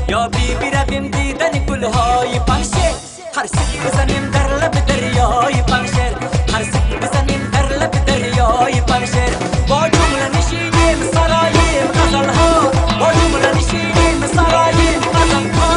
یا بی رویم دیدن گلهای پنشر هر سک بزنیم در لب دریای پنشر هر سک بزنیم در لب دریای پنشر با جمله نشینیم سرایم غزلها با جمله نشینیم سرایم غزلها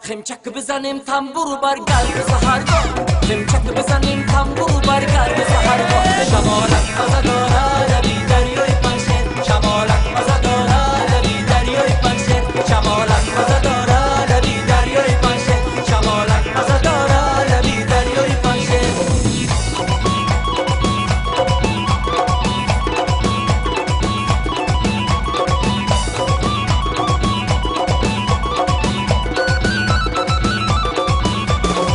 خمچک بزنیم تنبور بر قلب سحرگاه خمچک بزنیم تنبور بر قلب سحرگاه شمالک مزه داره لبی دریای پنشر شمالک مزه داره لبی دریای پنشر شمالک مزه داره لبی دریای پنشر شمالک مزه داره لبی دریای پنشر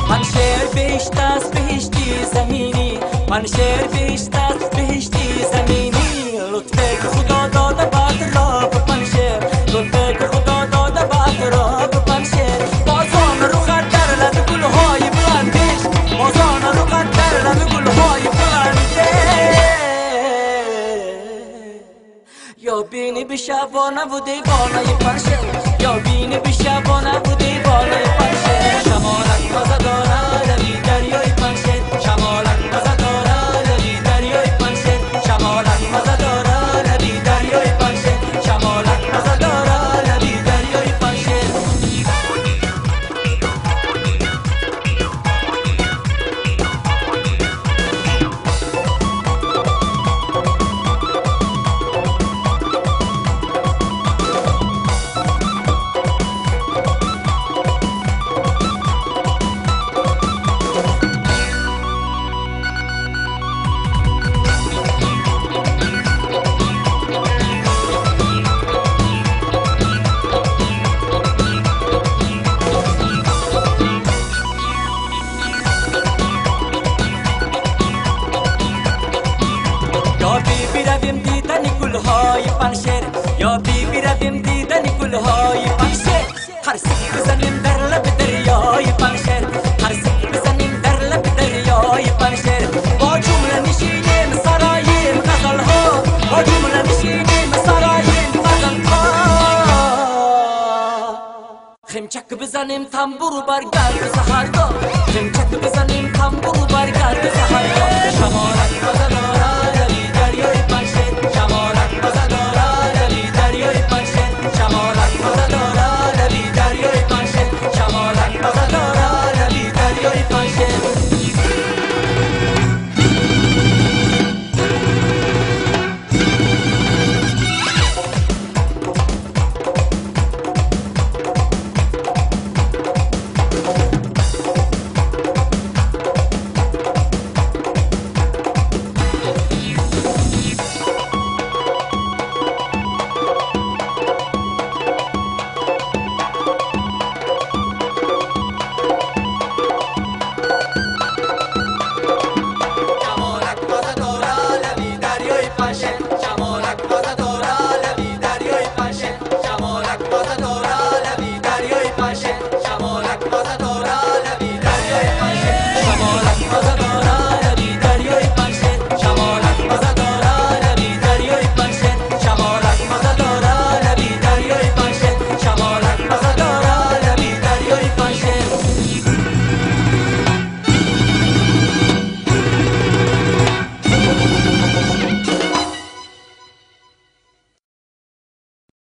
پنشر بهشت است بهشتی زمینی پنشر بهشت است بهشتی زمینی لطفه که خدا داده بعد را به پنشر لطفه که خدا داده بعد را به پنشر بازان رو خط در لب گلهای بلندش بازان رو خط در لب گلهای بلندش یا بینی به شبانه و دیوانه پنشر یا بینی به شبانه و دیوانه پنشر شمالک مزه داره لبی دریای پنشر شمالک مزه داره لبی دریای پنشر شمالک مزه داره لبی دریای پنشر شمالک مزه داره لبی دریای پنشر یا بی رویم دیدن گلهای پنشر هر سک بزنیم در لب دریای پنشر هر سک بزنیم در لب دریای پنشر با جمله نشینیم سرایم غزلها با جمله نشینیم سرایم غزلها خمچک بزنیم تنبور بر قلب سحرگاه خمچک بزنیم تنبور بر قلب سحرگاه شمالک مزه داره لبی دریای پنشر شمالک مزه داره لبی دریای پنشر شمالک مزه داره لبی دریای پنشر شمالک مزه داره لبی دریای پنشر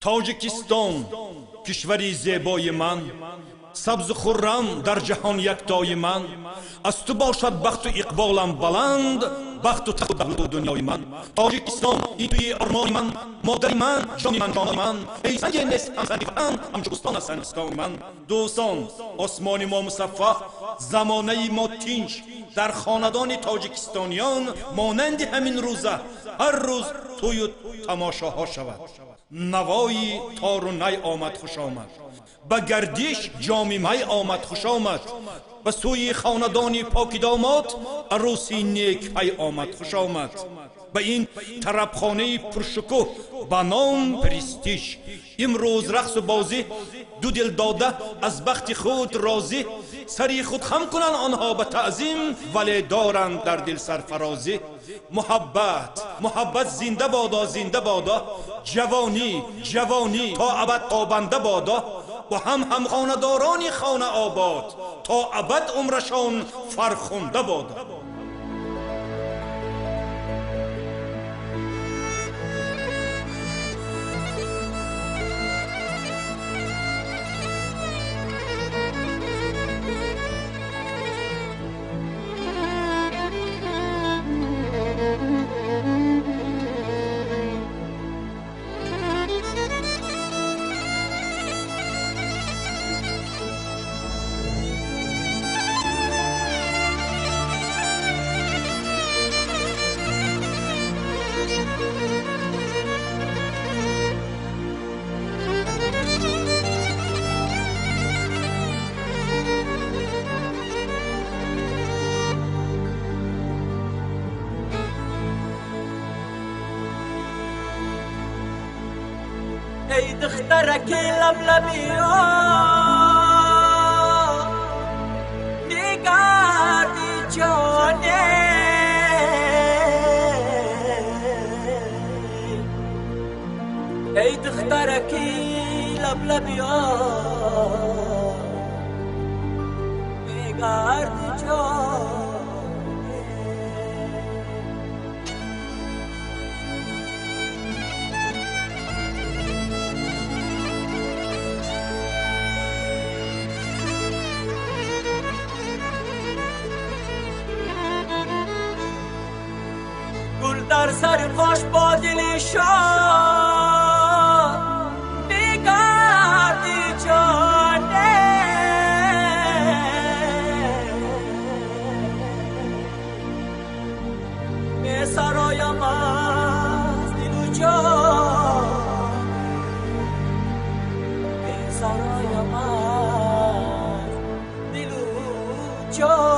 تاجیکستان کشوری زیبای من سبز خرم در جهان یکتای من از تو باشد بخت و اقبالم بلند بخت و تخت و دولت و دنیای من تاجیکستان این توی آرمان من مادری من جانی من جان من ای سنگ نست هم سنگ فتن همچو بستان از سنگستان من دوستان آسمان ما مصفح زمانه ما تینج در خاندان تاجیکستانیان مانند همین روزه هر روز توی و تماشاها شود نوای تار و نی آمد خوش آمد به گردش جام می آمد خوش آمد به سوی خاندان پاک داماد عروسی نیک پی آمد خوش آمد به این طربخانه پرشکوه به نام پرستیژ امروز رقص و بازی دو دل داده از بخت خود راضی، سری خود خم کنند آنها به تعظیم، ولی دارند در دل سرفرازی. محبت زنده بادا زنده بادا، جوانی تا ابد تابنده بادا. با هم خاندارانی خانه آباد، تا ابد عمرشان فرخنده بادا. ای دخترکی لبلبی نگردی جانه، ای دخترکی لبلبی نگردی جانه. در سر پاش با دل شاد بگردی جانه، به سرایم از دل و جان، به سرایم از دل و جان.